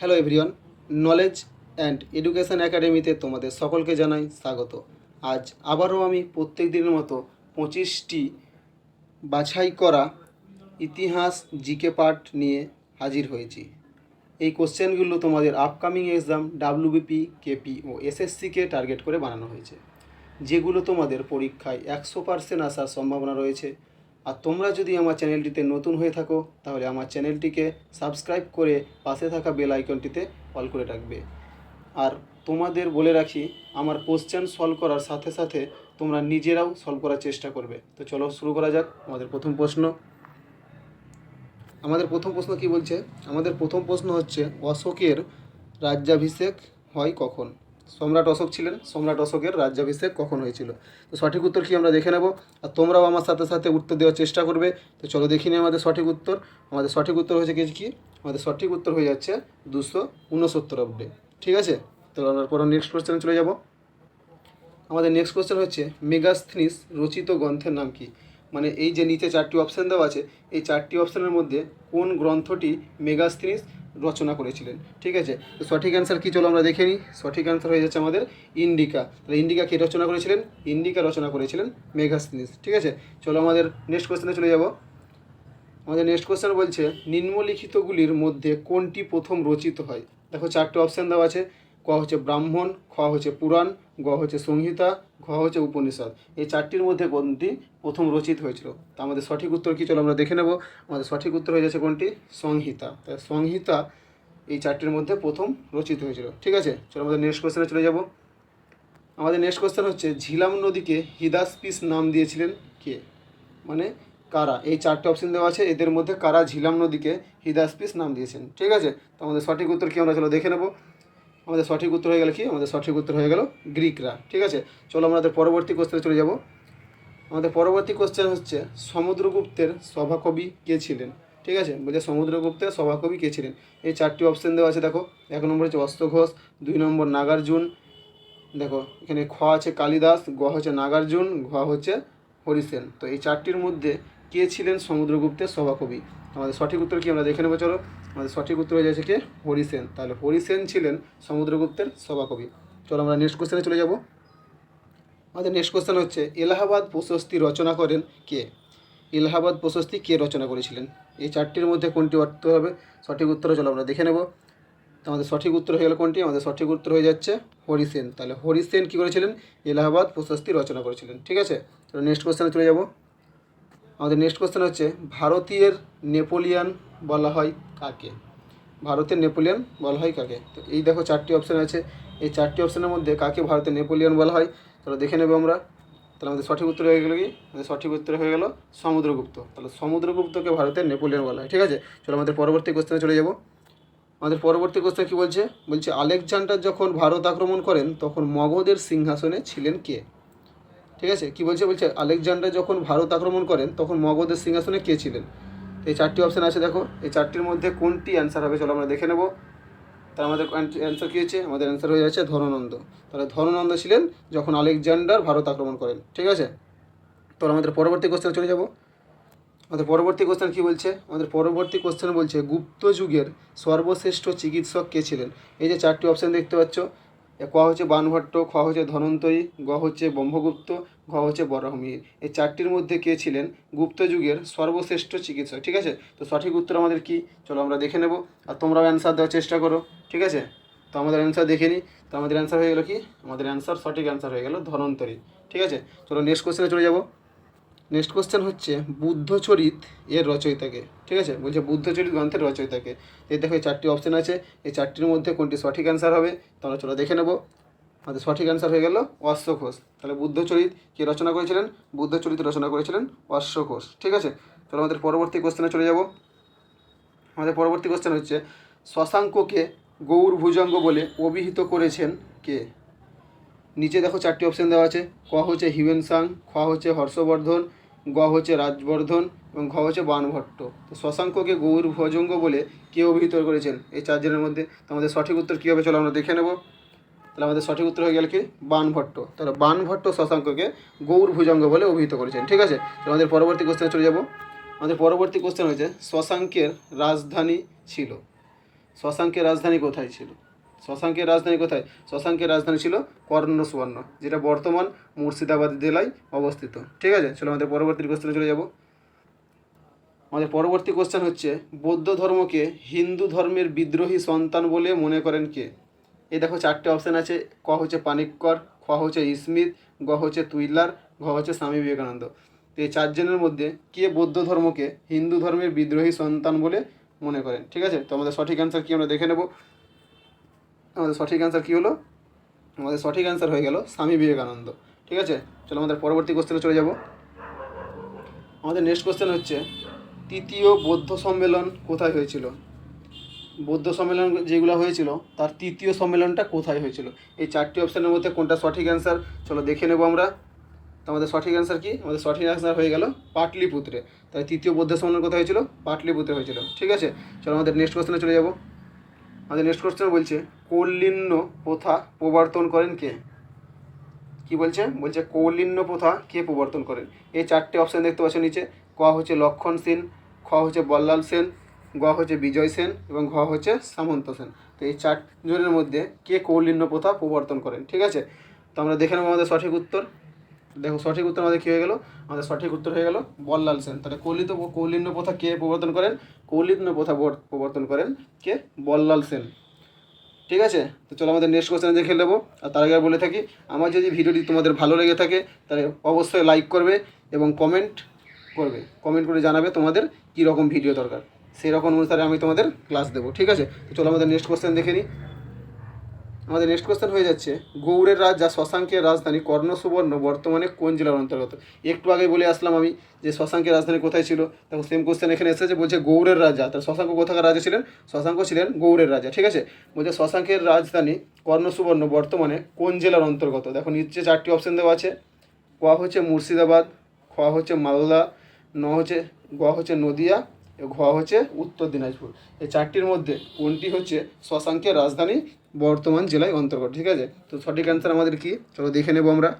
Hello everyone, knowledge and education একাডেমিতে তোমাদের সকলকে জানাই স্বাগত। আজ আবারও আমি প্রত্যেক দিনের মতো 25টি বাছাই করা ইতিহাস জিকে পার্ট নিয়ে হাজির হয়েছি। এই কোশ্চেনগুলো তোমাদের আপকামিং এক্সাম ডাব্লিউবিপি, কেপি ও এসএসসিকে টার্গেট করে বানানো হয়েছে, যেগুলো তোমাদের পরীক্ষায় 100% আসার সম্ভাবনা রয়েছে। আর তোমরা যদি আমার চ্যানেলটিতে নতুন হয়ে থাকো তাহলে আমার চ্যানেলটিকে সাবস্ক্রাইব করে পাশে থাকা বেল আইকনটিতে অল করে রাখবে। আর তোমাদের বলে রাখি, আমার কোশ্চেন সলভ করার সাথে সাথে তোমরা নিজেরাও সলভ করার চেষ্টা করবে। তো চলো শুরু করা যাক। আমাদের প্রথম প্রশ্ন কি বলছে? আমাদের প্রথম প্রশ্ন হচ্ছে, অশোকের রাজ্যাভিষেক হয় কখন? সম্রাট অশোক ছিলেন, সম্রাট অশোকের রাজ্যাভিষেক কখন হয়েছিল? তো সঠিক উত্তর কি আমরা দেখে নেব, আর তোমরাও আমার সাথে সাথে উত্তর দেওয়ার চেষ্টা করবে। তো চলো দেখি নিই আমাদের সঠিক উত্তর। আমাদের সঠিক উত্তর হয়েছে কি? আমাদের সঠিক উত্তর হয়ে যাচ্ছে 269 অব্দে। ঠিক আছে, তো আমরা পরে নেক্সট কোশ্চেনে চলে যাব। আমাদের নেক্সট কোশ্চেন হচ্ছে, মেগাস্থনিস রচিত গ্রন্থের নাম কি? মানে এই যে নিচে চারটি অপশান দেওয়া আছে, এই চারটি অপশানের মধ্যে কোন গ্রন্থটি মেগাস্থনিস রচনা করেছিলেন? ঠিক আছে, তো সঠিক অ্যান্সার কি চলো আমরা দেখে নিই। সঠিক অ্যান্সার হয়ে যাচ্ছে আমাদের ইন্ডিকা। তাহলে ইন্ডিকা কে রচনা করেছিলেন? ইন্ডিকা রচনা করেছিলেন মেগাস্থনিস। ঠিক আছে, চলো আমাদের নেক্সট কোশ্চেনে চলে যাব। আমাদের নেক্সট কোশ্চেন বলছে, নিম্নলিখিতগুলির মধ্যে কোনটি প্রথম রচিত হয়? দেখো চারটে অপশান দেওয়া আছে। ক হচ্ছে ব্রাহ্মণ, খ হচ্ছে পুরাণ, গ হচ্ছে সংহিতা, ঘ হচ্ছে উপনিষদ। এই চারটির মধ্যে কোনটি প্রথম রচিত হয়েছিল? তা আমাদের সঠিক উত্তর কি চলো আমরা দেখে নেব। আমাদের সঠিক উত্তর হয়ে যাচ্ছে কোনটি? সংহিতা। তাই সংহিতা এই চারটির মধ্যে প্রথম রচিত হয়েছিল। ঠিক আছে, চলো আমাদের নেক্সট কোশ্চেনে চলে যাব। আমাদের নেক্সট কোশ্চেন হচ্ছে, ঝিলাম নদীকে হিদাসপিস নাম দিয়েছিলেন কে? মানে কারা? এই চারটে অপশন দেওয়া আছে, এদের মধ্যে কারা ঝিলাম নদীকে হিদাসপিস নাম দিয়েছেন? ঠিক আছে, তো আমাদের সঠিক উত্তর কি আমরা চলো দেখে নেব। আমাদের সঠিক উত্তর হয়ে গেল কি? আমাদের সঠিক উত্তর হয়ে গেল গ্রিকরা। ঠিক আছে, চলো আমাদের পরবর্তী কোশ্চেনে চলে যাব। আমাদের পরবর্তী কোশ্চেন হচ্ছে, সমুদ্রগুপ্তের সভাকবি কে ছিলেন? ঠিক আছে, বলছে সমুদ্রগুপ্তের সভাকবি কে ছিলেন? এই চারটি অপশন দেওয়া আছে। দেখো, এক নম্বর হচ্ছে অশ্বঘোষ, 2 নম্বর নাগার্জুন, দেখো এখানে খ আছে কালিদাস, গ হচ্ছে নাগার্জুন, ঘ হচ্ছে হরিসেন। তো এই চারটির মধ্যে কে ছিলেন সমুদ্রগুপ্তের সভাকবি? আমাদের সঠিক উত্তর কি আমরা দেখে নেবো চলো। আমাদের সঠিক উত্তর হয়ে যাচ্ছে কে? হরিসেন। তাহলে হরিসেন ছিলেন সমুদ্রগুপ্তের সভাকবি। চলো আমরা নেক্সট কোশ্চেনে চলে যাব। আমাদের নেক্সট কোশ্চেন হচ্ছে, এলাহাবাদ প্রশস্তি রচনা করেন কে? এলাহাবাদ প্রশস্তি কে রচনা করেছিলেন? এই চারটির মধ্যে কোনটি অর্থ হবে? সঠিক উত্তর চলো আমরা দেখে নেব। তো আমাদের সঠিক উত্তর হয়ে গেল কোনটি? আমাদের সঠিক উত্তর হয়ে যাচ্ছে হরিসেন। তাহলে হরিসেন কী করেছিলেন? এলাহাবাদ প্রশস্তি রচনা করেছিলেন। ঠিক আছে, তো নেক্সট কোশ্চেনে চলে যাব। আমাদের নেক্সট কোশ্চেন হচ্ছে, ভারতীয়ের নেপোলিয়ান বলা হয় কাকে? ভারতের নেপোলিয়ান বলা হয় কাকে? তো এই দেখো চারটি অপশান আছে, এই চারটি অপশানের মধ্যে কাকে ভারতের নেপোলিয়ান বলা হয় তাহলে দেখে নেব আমরা। তাহলে আমাদের সঠিক উত্তর হয়ে গেল কি? আমাদের সঠিক উত্তর হয়ে গেল সমুদ্রগুপ্ত। তাহলে সমুদ্রগুপ্তকে ভারতের নেপোলিয়ান বলা হয়। ঠিক আছে, চলো আমাদের পরবর্তী কোশ্চেনে চলে যাব। আমাদের পরবর্তী কোশ্চেন কী বলছে? বলছে, আলেকজান্ডার যখন ভারত আক্রমণ করেন তখন মগধের সিংহাসনে ছিলেন কে? ঠিক আছে, কী বলছে? বলছে আলেকজান্ডার যখন ভারত আক্রমণ করেন তখন মগধের সিংহাসনে কে ছিলেন? এই চারটি অপশান আছে, দেখো এই চারটির মধ্যে কোনটি অ্যান্সার হবে চলো আমরা দেখে নেব। তাহলে আমাদের অ্যান্সার কী হচ্ছে? আমাদের অ্যান্সার হয়ে যাচ্ছে ধননন্দ। তাহলে ধননন্দ ছিলেন যখন আলেকজান্ডার ভারত আক্রমণ করেন। ঠিক আছে, তো আমাদের পরবর্তী কোশ্চেনে চলে যাব। আমাদের পরবর্তী কোশ্চেন কী বলছে? আমাদের পরবর্তী কোশ্চেন বলছে, গুপ্ত যুগের সর্বশ্রেষ্ঠ চিকিৎসক কে ছিলেন? এই যে চারটি অপশান দেখতে পাচ্ছ, ক হচ্ছে বাণভট্ট, খ হচ্ছে ধনন্তরী, গ হচ্ছে ব্রহ্মগুপ্ত, ঘ হচ্ছে বরাহমিহির। এই চারটির মধ্যে কে ছিলেন গুপ্ত যুগের সর্বশ্রেষ্ঠ চিকিৎসক? ঠিক আছে, তো সঠিক উত্তর আমাদের কি চলো আমরা দেখে নেব, আর তোমরাও অ্যান্সার দেওয়ার চেষ্টা করো। ঠিক আছে, তো আমাদের অ্যান্সার দেখে নিই। তো আমাদের অ্যান্সার হয়ে গেল কি? আমাদের অ্যান্সার সঠিক অ্যান্সার হয়ে গেল ধনন্তরী। ঠিক আছে, চলো নেক্সট কোশ্চেনে চলে যাব। নেক্সট কোশ্চেন হচ্ছে, বুদ্ধচরিত এর রচয়িতাকে? ঠিক আছে, বলছে বুদ্ধচরিত গ্রন্থের রচয়িতাকে। এই দেখো এই চারটি অপশান আছে, এই চারটির মধ্যে কোনটি সঠিক অ্যান্সার হবে তোমরা চলো দেখে নেব। আমাদের সঠিক অ্যান্সার হয়ে গেল অশ্বঘোষ। তাহলে বুদ্ধচরিত কে রচনা করেছিলেন? বুদ্ধচরিত রচনা করেছিলেন অশ্বঘোষ। ঠিক আছে, চলো আমাদের পরবর্তী কোশ্চেনে চলে যাব। আমাদের পরবর্তী কোশ্চেন হচ্ছে, শশাঙ্ককে গৌর ভুজঙ্গ বলে অভিহিত করেছেন কে? নিচে দেখো চারটি অপশান দেওয়া আছে। ক হচ্ছে হিউয়েন সাং, খ হচ্ছে হর্ষবর্ধন, গ হচ্ছে রাজবর্ধন এবং ঘ হচ্ছে বাণভট্ট। তো শশাঙ্ককে গৌর ভুজঙ্গ বলে কে অভিহিত করেছেন এই চারজনের মধ্যে? তো আমাদের সঠিক উত্তর কী হবে চলো আমরা দেখে নেব। তাহলে আমাদের সঠিক উত্তর হয়ে গেল কি? বাণভট্ট। তাহলে বাণভট্ট শশাঙ্ককে গৌর ভুজঙ্গ বলে অভিহিত করেছেন। ঠিক আছে, তো আমাদের পরবর্তী কোশ্চেনে চলে যাব। আমাদের পরবর্তী কোশ্চেন হয়েছে, শশাঙ্কের রাজধানী ছিল? শশাঙ্কের রাজধানী কোথায় ছিল? শশাঙ্কের রাজধানী কোথায়? শশাঙ্কের রাজধানী ছিল কর্ণসুবর্ণ, যেটা বর্তমান মুর্শিদাবাদ জেলায় অবস্থিত। ঠিক আছে, চলো আমাদের পরবর্তী কোশ্চেনে চলে যাব। আমাদের পরবর্তী কোশ্চেন হচ্ছে, বৌদ্ধ ধর্মকে হিন্দু ধর্মের বিদ্রোহী সন্তান বলে মনে করেন কে? এই দেখো চারটে অপশান আছে। ক হচ্ছে পানিক্কর, খ হচ্ছে স্মিথ, গ হচ্ছে তুইলার, ঘ হচ্ছে স্বামী বিবেকানন্দ। তো এই চারজনের মধ্যে কে বৌদ্ধ ধর্মকে হিন্দু ধর্মের বিদ্রোহী সন্তান বলে মনে করেন? ঠিক আছে, তো আমাদের সঠিক অ্যান্সার কি আমরা দেখে নেব। আমাদের সঠিক অ্যান্সার কী হলো? আমাদের সঠিক অ্যান্সার হয়ে গেল স্বামী বিবেকানন্দ। ঠিক আছে, চলো আমাদের পরবর্তী কোশ্চেনে চলে যাব। আমাদের নেক্সট কোশ্চেন হচ্ছে, তৃতীয় বৌদ্ধ সম্মেলন কোথায় হয়েছিল? বৌদ্ধ সম্মেলন যেগুলো হয়েছিল তার তৃতীয় সম্মেলনটা কোথায় হয়েছিল? এই চারটি অপশানের মধ্যে কোনটা সঠিক অ্যান্সার চলো দেখে নেব আমরা। তো আমাদের সঠিক অ্যান্সার কি? আমাদের সঠিক অ্যান্সার হয়ে গেল পাটলিপুত্রে। তাই তৃতীয় বৌদ্ধ সম্মেলন কোথায় হয়েছিল? পাটলিপুত্রে হয়েছিল। ঠিক আছে, চলো আমাদের নেক্সট কোশ্চেনে চলে যাব। আমাদের নেক্সট কোশ্চেন বলছে, কৌলিন্য প্রথা প্রবর্তন করেন কে? কি বলছে? বলছে কৌলিন্য প্রথা কে প্রবর্তন করেন? এই চারটে অপশান দেখতে পাচ্ছ নিচে। ক হচ্ছে লক্ষণ সেন, খ হচ্ছে বল্লাল সেন, গ হচ্ছে বিজয় সেন এবং ঘ হচ্ছে সামন্ত সেন। তো এই চারজনের মধ্যে কে কৌলিন্য প্রথা প্রবর্তন করেন? ঠিক আছে, তো আমরা দেখে নেব আমাদের সঠিক উত্তর। দেখো সঠিক উত্তর আমাদের কী হয়ে গেল? আমাদের সঠিক উত্তর হয়ে গেল বল্লাল সেন। তাহলে কৌলিন্য প্রথা কে প্রবর্তন করেন? কৌলিন্য প্রথা প্রবর্তন করেন কে? বল্লাল সেন। ঠিক আছে, তো চলো আমাদের নেক্সট কোশ্চেনে দেখে নেবো। আর তার আগে বলে থাকি, আমার যদি ভিডিওটি তোমাদের ভালো লেগে থাকে তাহলে অবশ্যই লাইক করবে এবং কমেন্ট করে জানাবে তোমাদের কী রকম ভিডিও দরকার, সেই রকম অনুসারে আমি তোমাদের ক্লাস দেবো। ঠিক আছে, তো চলো আমাদের নেক্সট কোশ্চেন দেখে নিই। আমাদের নেক্সট কোশ্চেন হয়ে যাচ্ছে, গৌড়ের রাজা শশাঙ্কের রাজধানী কর্ণসুবর্ণ বর্তমানে কোন জেলার অন্তর্গত? একটু আগে বলে আসলাম আমি যে শশাঙ্কের রাজধানী কোথায় ছিল। দেখো সেম কোশ্চেন এখানে এসেছে, বলছে গৌড়ের রাজা। তার শশাঙ্ক কোথাকার রাজা ছিলেন? শশাঙ্ক ছিলেন গৌড়ের রাজা। ঠিক আছে, বলছে শশাঙ্কের রাজধানী কর্ণসুবর্ণ বর্তমানে কোন জেলার অন্তর্গত? দেখো নিচে চারটি অপশান দেওয়া আছে। ক হচ্ছে মুর্শিদাবাদ, খ হচ্ছে মালদা, গ হচ্ছে নদিয়া, ঘ হচ্ছে উত্তর দিনাজপুর। এই চারটির মধ্যে কোনটি হচ্ছে শশাঙ্কের রাজধানী বর্তমান জেলায় অন্তর্গত? ঠিক আছে, তো সঠিক অ্যান্সার আমাদের কি চলো দেখে নেব আমরা।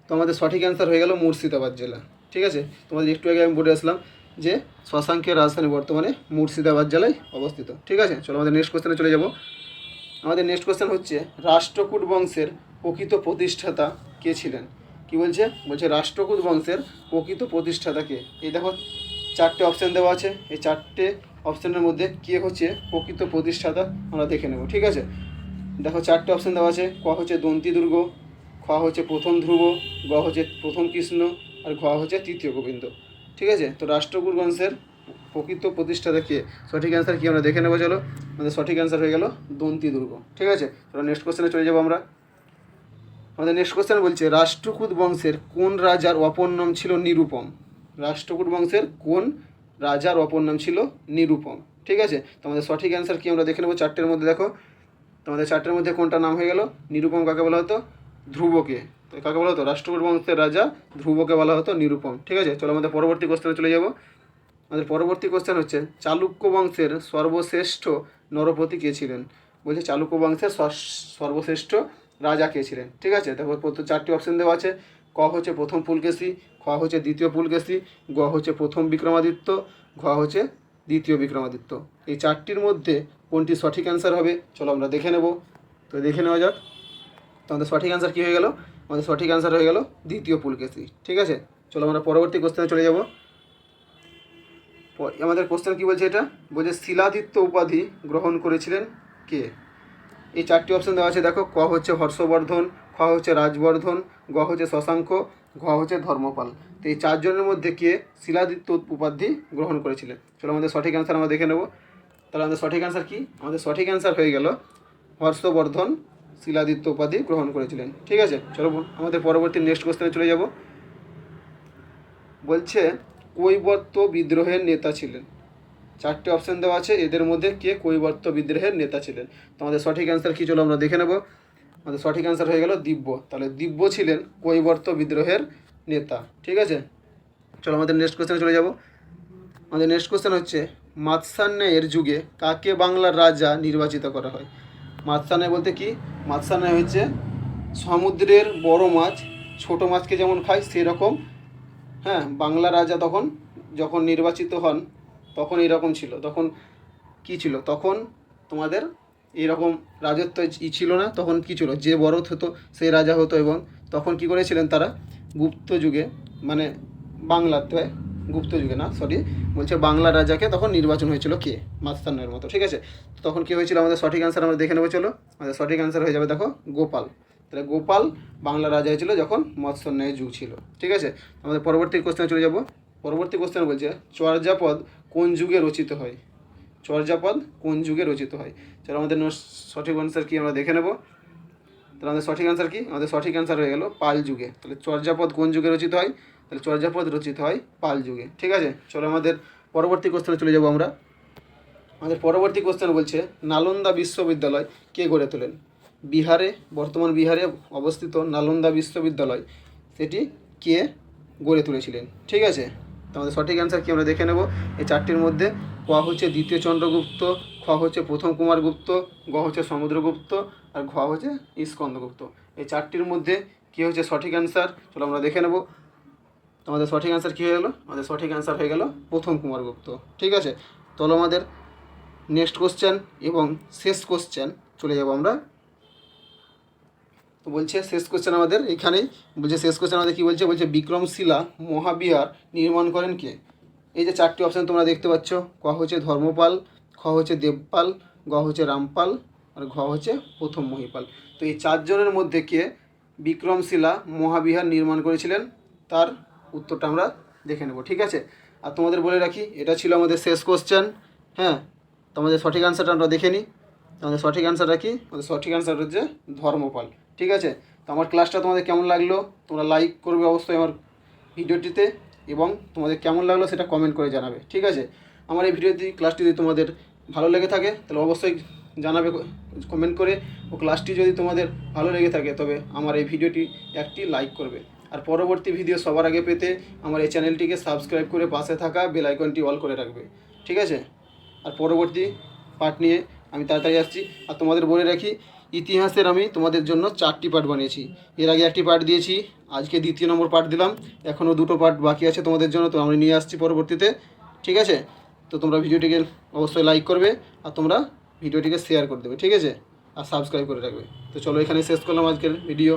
তো আমাদের সঠিক অ্যান্সার হয়ে গেল মুর্শিদাবাদ জেলা। ঠিক আছে, তোমাদের একটু আগে আমি বলে আসলাম যে শশাঙ্কের রাজধানী বর্তমানে মুর্শিদাবাদ জেলায় অবস্থিত। ঠিক আছে, চলো আমাদের নেক্সট কোশ্চেনে চলে যাব। আমাদের নেক্সট কোশ্চেন হচ্ছে, রাষ্ট্রকূট বংশের প্রকৃত প্রতিষ্ঠাতা কে ছিলেন? কি বলছে? বলছে রাষ্ট্রকূট বংশের প্রকৃত প্রতিষ্ঠাতা কে? এই দেখো চারটে অপশান দেওয়া আছে। এই চারটে অপশানের মধ্যে কে হচ্ছে প্রকৃত প্রতিষ্ঠাতা আমরা দেখে নেব। ঠিক আছে, দেখো চারটে অপশান দেওয়া আছে। ক হচ্ছে দন্তি দুর্গ, খ হচ্ছে প্রথম ধ্রুব, গ হচ্ছে প্রথম কৃষ্ণ আর ঘ হচ্ছে তৃতীয় গোবিন্দ। ঠিক আছে, তো রাষ্ট্রকূট বংশের প্রকৃত প্রতিষ্ঠাতা কে? সঠিক অ্যান্সার কি আমরা দেখে নেবো চলো। আমাদের সঠিক অ্যান্সার হয়ে গেল দন্তি দুর্গ। ঠিক আছে, চলো নেক্সট কোশ্চেনে চলে যাবো আমরা। আমাদের নেক্সট কোশ্চেন বলছে, রাষ্ট্রকূট বংশের কোন রাজার অপর নাম ছিল নিরুপম? রাষ্ট্রকূট বংশের কোন রাজার অপর নাম ছিল নিরুপম? ঠিক আছে, তো আমাদের সঠিক অ্যান্সার কি আমরা দেখে নেবো চারটের মধ্যে। দেখো তোমাদের চারটের মধ্যে কোনটা নাম হয়ে গেল? নিরুপম কাকে বলা হতো? ধ্রুবকে। তো কাকে বলা হতো? রাষ্ট্রকূট বংশের রাজা ধ্রুবকে বলা হতো নিরুপম। ঠিক আছে, চলো আমাদের পরবর্তী কোশ্চেনে চলে যাব। আমাদের পরবর্তী কোশ্চেন হচ্ছে, চালুক্য বংশের সর্বশ্রেষ্ঠ নরপতি কে ছিলেন? বলছে চালুক্য বংশের সর্বশ্রেষ্ঠ রাজা কে ছিলেন? ঠিক আছে, দেখো চারটি অপশান দেওয়া আছে। ক হচ্ছে প্রথম পুলকেশী, খ হচ্ছে দ্বিতীয় পুলকেশী, গ হচ্ছে প্রথম বিক্রমাদিত্য, ঘ হচ্ছে দ্বিতীয় বিক্রমাদিত্য। এই চারটির মধ্যে কোনটি সঠিক অ্যান্সার হবে চলো আমরা দেখে নেব। তো দেখে নেওয়া যাক। তো আমাদের সঠিক অ্যান্সার কী হয়ে গেল? আমাদের সঠিক অ্যান্সার হয়ে গেল দ্বিতীয় পুলকেশী। ঠিক আছে, চলো আমরা পরবর্তী কোশ্চেনে চলে যাব। আমাদের কোশ্চেন কী বলছে? এটা বলছে শিলাদিত্য উপাধি গ্রহণ করেছিলেন কে? এই চারটি অপশান দেওয়া আছে। দেখো ক হচ্ছে হর্ষবর্ধন, খ হচ্ছে রাজবর্ধন, গ হচ্ছে শশাঙ্ক, ঘ হচ্ছে ধর্মপাল। তো এই চারজনের মধ্যে কে শিলাদিত্য উপাধি গ্রহণ করেছিলেন? চলো আমাদের সঠিক অ্যান্সার আমরা দেখে নেব। তাহলে আমাদের সঠিক অ্যান্সার কি? আমাদের সঠিক অ্যান্সার হয়ে গেল হর্ষবর্ধন শিলাদিত্য উপাধি গ্রহণ করেছিলেন। ঠিক আছে, চলো আমাদের পরবর্তী নেক্সট কোশ্চেনে চলে যাব। বলছে কৈবর্ত বিদ্রোহের নেতা ছিলেন। চারটে অপশান দেওয়া আছে, এদের মধ্যে কে কৈবর্ত বিদ্রোহের নেতা ছিলেন? তো আমাদের সঠিক অ্যান্সার কী চলো আমরা দেখে নেব। আমাদের সঠিক অ্যান্সার হয়ে গেল দিব্য। তাহলে দিব্য ছিলেন কৈবর্ত বিদ্রোহের নেতা। ঠিক আছে, চলো আমাদের নেক্সট কোশ্চেনে চলে যাব। আমাদের নেক্সট কোশ্চেন হচ্ছে, মাৎস্যান্যায়ের যুগে কাকে বাংলার রাজা নির্বাচিত করা হয়? মাৎস্যান্যায় বলতে কি? মাৎস্যান্যায় হচ্ছে সমুদ্রের বড় মাছ ছোট মাছকে যেমন খায় সেরকম। হ্যাঁ, বাংলা রাজা তখন যখন নির্বাচিত হন তখন এরকম ছিল। তখন কী ছিল তখন তোমাদের এরকম রাজত্ব ছিল না, তখন কী ছিল, যে বড় হতো সেই রাজা হতো। এবং তখন কি করেছিলেন তারা, গুপ্ত যুগে, মানে বাংলাতে, গুপ্ত যুগে না সরি বলছে বাংলা রাজাকে তখন নির্বাচন হয়েছিল কে, মাস্তানের মতো, ঠিক আছে। তখন কী হয়েছিল, আমাদের সঠিক অ্যান্সার আমরা দেখে নেবো, চলো। আমাদের সঠিক অ্যান্সার হয়ে যাবে দেখো গোপাল। তাহলে গোপাল বাংলা রাজা হয়েছিল যখন মৎস্যন্যায় যুগ ছিল, ঠিক আছে। আমাদের পরবর্তী কোশ্চেনে চলে যাব। পরবর্তী কোশ্চেন বলছে চর্যাপদ কোন যুগে রচিত হয়, চর্যাপদ কোন যুগে রচিত হয়। চলো আমাদের সঠিক অ্যান্সার কি আমরা দেখে নেব। তাহলে আমাদের সঠিক অ্যান্সার কি, আমাদের সঠিক অ্যান্সার হয়ে গেল পাল যুগে। তাহলে চর্যাপদ কোন যুগে রচিত হয়, তাহলে চর্যাপদ রচিত হয় পাল যুগে, ঠিক আছে। চলো আমাদের পরবর্তী কোশ্চেনে চলে যাব আমরা। আমাদের পরবর্তী কোশ্চেন বলছে নালন্দা বিশ্ববিদ্যালয় কে গড়ে তোলেন। বিহারে, বর্তমান বিহারে অবস্থিত নালন্দা বিশ্ববিদ্যালয়, সেটি কে গড়ে তুলেছিলেন, ঠিক আছে। তো আমাদের সঠিক অ্যান্সার কি আমরা দেখে নেব। এই চারটির মধ্যে ক হচ্ছে দ্বিতীয় চন্দ্রগুপ্ত, খ হচ্ছে প্রথম কুমারগুপ্ত, গ হচ্ছে সমুদ্রগুপ্ত, আর ঘ হচ্ছে স্কন্দগুপ্ত। এই চারটির মধ্যে কী হচ্ছে সঠিক অ্যান্সার, চলো আমরা দেখে নেব। আমাদের সঠিক অ্যান্সার কী হয়ে গেল, আমাদের সঠিক অ্যান্সার হয়ে গেল প্রথম কুমারগুপ্ত, ঠিক আছে। চলো আমাদের নেক্সট কোশ্চেন এবং শেষ কোশ্চেন চলে যাব আমরা। তো বলছে শেষ কোশ্চেন আমাদের এখানেই, বলছে শেষ কোশ্চেন আমাদের কী বলছে, বলছে বিক্রমশিলা মহাবিহার নির্মাণ করেন কে। এই যে চারটি অপশান তোমরা দেখতে পাচ্ছ, ক হচ্ছে ধর্মপাল, খ হচ্ছে দেবপাল, গ হচ্ছে রামপাল, আর ঘ হচ্ছে প্রথম মহিপাল। তো এই চারজনের মধ্যে কে বিক্রমশিলা মহাবিহার নির্মাণ করেছিলেন, তার উত্তরটা আমরা দেখে নেব, ঠিক আছে। আর তোমাদের বলে রাখি এটা ছিল আমাদের শেষ কোশ্চেন, হ্যাঁ। তো আমাদের সঠিক অ্যান্সারটা আমরা দেখে নিই। আমাদের সঠিক অ্যান্সারটা কি, আমাদের সঠিক অ্যান্সার হচ্ছে ধর্মপাল, ঠিক আছে। তো আমার ক্লাসটা তোমাদের কেমন লাগলো, তোমরা লাইক করবে অবশ্যই আমার ভিডিওটিতে, এবং তোমাদের কেমন লাগলো সেটা কমেন্ট করে জানাবে, ঠিক আছে। আমার এই ভিডিওটি ক্লাসটি যদি তোমাদের ভালো লেগে থাকে তাহলে অবশ্যই জানাবে কমেন্ট করে, ও ক্লাসটি যদি তোমাদের ভালো লেগে থাকে তবে আমার এই ভিডিওটি একটি লাইক করবে। আর পরবর্তী ভিডিও সবার আগে পেতে আমার এই চ্যানেলটিকে সাবস্ক্রাইব করে পাশে থাকা বেল আইকনটি অল করে রাখবে, ঠিক আছে। আর পরবর্তী পার্ট নিয়ে আমি তাড়াতাড়ি আসছি। আর তোমাদের বলে রাখি ইতিহাসের আমি তোমাদের জন্য 4টি পার্ট বানিয়েছি, এর আগে একটি পার্ট দিয়েছি, আজকে দ্বিতীয় নম্বর পার্ট দিলাম, এখনও 2টো পার্ট বাকি আছে তোমাদের জন্য, তো আমি নিয়ে আসছি পরবর্তীতে, ঠিক আছে। তো তোমরা ভিডিওটিকে অবশ্যই লাইক করবে, আর তোমরা ভিডিওটিকে শেয়ার করে দেবে, ঠিক আছে, আর সাবস্ক্রাইব করে রাখবে। তো চলো এখানে শেষ করলাম আজকের ভিডিও।